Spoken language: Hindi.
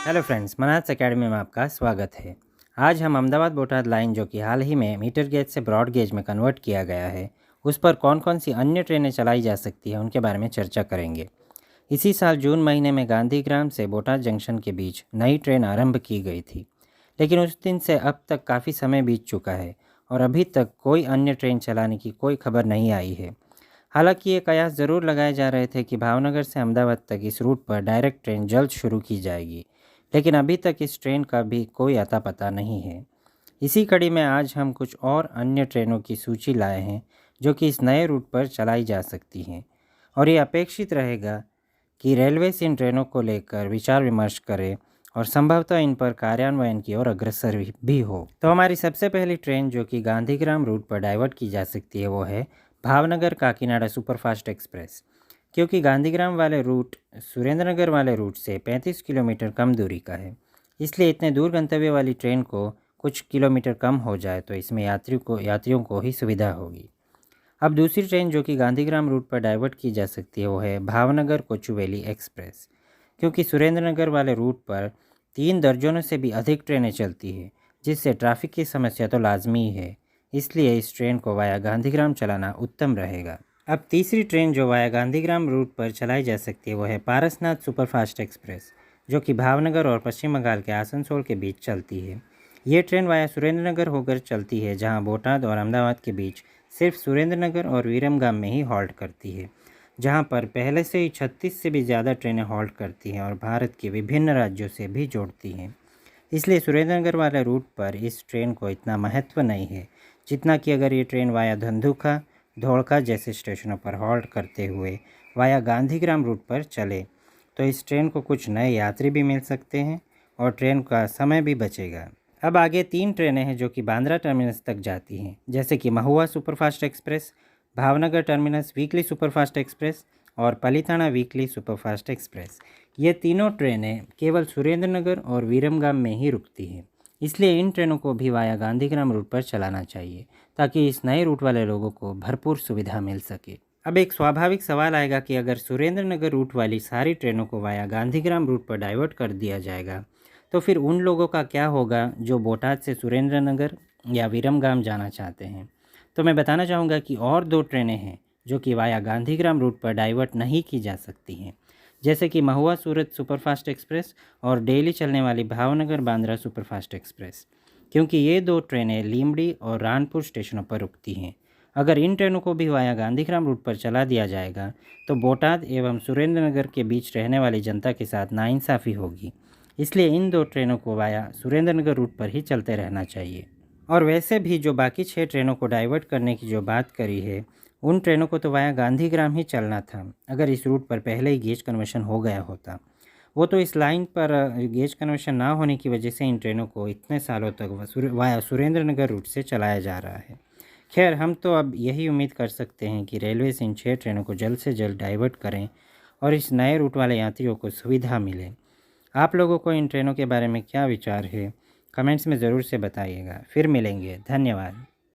हेलो फ्रेंड्स, मनाज अकेडमी में आपका स्वागत है। आज हम अहमदाबाद बोटाद लाइन जो कि हाल ही में मीटर गेज से ब्रॉड गेज में कन्वर्ट किया गया है, उस पर कौन कौन सी अन्य ट्रेनें चलाई जा सकती हैं उनके बारे में चर्चा करेंगे। इसी साल जून महीने में गांधीग्राम से बोटाद जंक्शन के बीच नई ट्रेन आरंभ की गई थी, लेकिन उस दिन से अब तक काफ़ी समय बीत चुका है और अभी तक कोई अन्य ट्रेन चलाने की कोई खबर नहीं आई है। हालांकि ये कयास ज़रूर लगाए जा रहे थे कि भावनगर से अहमदाबाद तक इस रूट पर डायरेक्ट ट्रेन जल्द शुरू की जाएगी, लेकिन अभी तक इस ट्रेन का भी कोई अता पता नहीं है। इसी कड़ी में आज हम कुछ और अन्य ट्रेनों की सूची लाए हैं जो कि इस नए रूट पर चलाई जा सकती हैं, और ये अपेक्षित रहेगा कि रेलवे इन ट्रेनों को लेकर विचार विमर्श करे और संभवतः इन पर कार्यान्वयन की ओर अग्रसर भी हो। तो हमारी सबसे पहली ट्रेन जो कि गांधीग्राम रूट पर डाइवर्ट की जा सकती है वो है भावनगर काकीनाडा सुपरफास्ट एक्सप्रेस। क्योंकि गांधीग्राम वाले रूट सुरेंद्रनगर वाले रूट से 35 किलोमीटर कम दूरी का है, इसलिए इतने दूर गंतव्य वाली ट्रेन को कुछ किलोमीटर कम हो जाए तो इसमें यात्रियों को ही सुविधा होगी। अब दूसरी ट्रेन जो कि गांधीग्राम रूट पर डाइवर्ट की जा सकती है वो है भावनगर कोचुवेली एक्सप्रेस। क्योंकि सुरेंद्रनगर वाले रूट पर 3 दर्जनों से भी अधिक ट्रेनें चलती है, जिससे ट्रैफिक की समस्या तो लाजमी है, इसलिए इस ट्रेन को वाया गांधीग्राम चलाना उत्तम रहेगा। अब तीसरी ट्रेन जो वाया गांधीग्राम रूट पर चलाई जा सकती है वो है पारसनाथ सुपरफास्ट एक्सप्रेस, जो कि भावनगर और पश्चिम बंगाल के आसनसोल के बीच चलती है। ये ट्रेन वाया सुरेंद्रनगर होकर चलती है, जहां बोटाद और अहमदाबाद के बीच सिर्फ सुरेंद्रनगर और विरमगाम में ही हॉल्ट करती है, जहां पर पहले से ही 36 से भी ज़्यादा ट्रेनें हॉल्ट करती हैं और भारत के विभिन्न राज्यों से भी जोड़ती हैं। इसलिए सुरेंद्रनगर वाले रूट पर इस ट्रेन को इतना महत्व नहीं है जितना कि अगर ये ट्रेन वाया धंधुका, धोड़का जैसे स्टेशनों पर हॉल्ट करते हुए वाया गांधीग्राम रूट पर चले, तो इस ट्रेन को कुछ नए यात्री भी मिल सकते हैं और ट्रेन का समय भी बचेगा। अब आगे 3 ट्रेनें हैं जो कि बांद्रा टर्मिनस तक जाती हैं, जैसे कि Mahuva superfast express, Bhavnagar terminus weekly superfast express और पलिताना वीकली सुपरफास्ट एक्सप्रेस। ये तीनों ट्रेनें केवल सुरेंद्रनगर और विरमगाम में ही रुकती हैं, इसलिए इन ट्रेनों को भी वाया गांधीग्राम रूट पर चलाना चाहिए ताकि इस नए रूट वाले लोगों को भरपूर सुविधा मिल सके। अब एक स्वाभाविक सवाल आएगा कि अगर सुरेंद्रनगर रूट वाली सारी ट्रेनों को वाया गांधीग्राम रूट पर डाइवर्ट कर दिया जाएगा तो फिर उन लोगों का क्या होगा जो बोटाद से सुरेंद्रनगर या विरमगाम जाना चाहते हैं। तो मैं बताना चाहूँगा कि और 2 ट्रेनें हैं जो कि वाया गांधीग्राम रूट पर डाइवर्ट नहीं की जा सकती हैं, जैसे कि महुआ सूरत सुपरफास्ट एक्सप्रेस और डेली चलने वाली भावनगर बांद्रा सुपरफास्ट एक्सप्रेस, क्योंकि ये 2 ट्रेनें लीमड़ी और रानपुर स्टेशनों पर रुकती हैं। अगर इन ट्रेनों को भी वाया गांधीग्राम रूट पर चला दिया जाएगा तो बोटाद एवं सुरेंद्रनगर के बीच रहने वाली जनता के साथ नाइंसाफ़ी होगी, इसलिए इन 2 ट्रेनों को वाया सुरेंद्रनगर रूट पर ही चलते रहना चाहिए। और वैसे भी जो बाकी 6 ट्रेनों को डाइवर्ट करने की जो बात करी है, उन ट्रेनों को तो वाया गांधीग्राम ही चलना था अगर इस रूट पर पहले ही गेज कन्वर्शन हो गया होता। वो तो इस लाइन पर गेज कन्वर्शन ना होने की वजह से इन ट्रेनों को इतने सालों तक वाया सुरेंद्रनगर रूट से चलाया जा रहा है। खैर, हम तो अब यही उम्मीद कर सकते हैं कि रेलवे इन 6 ट्रेनों को जल्द से जल्द डाइवर्ट करें और इस नए रूट वाले यात्रियों को सुविधा मिले। आप लोगों को इन ट्रेनों के बारे में क्या विचार है, कमेंट्स में ज़रूर से बताइएगा। फिर मिलेंगे, धन्यवाद।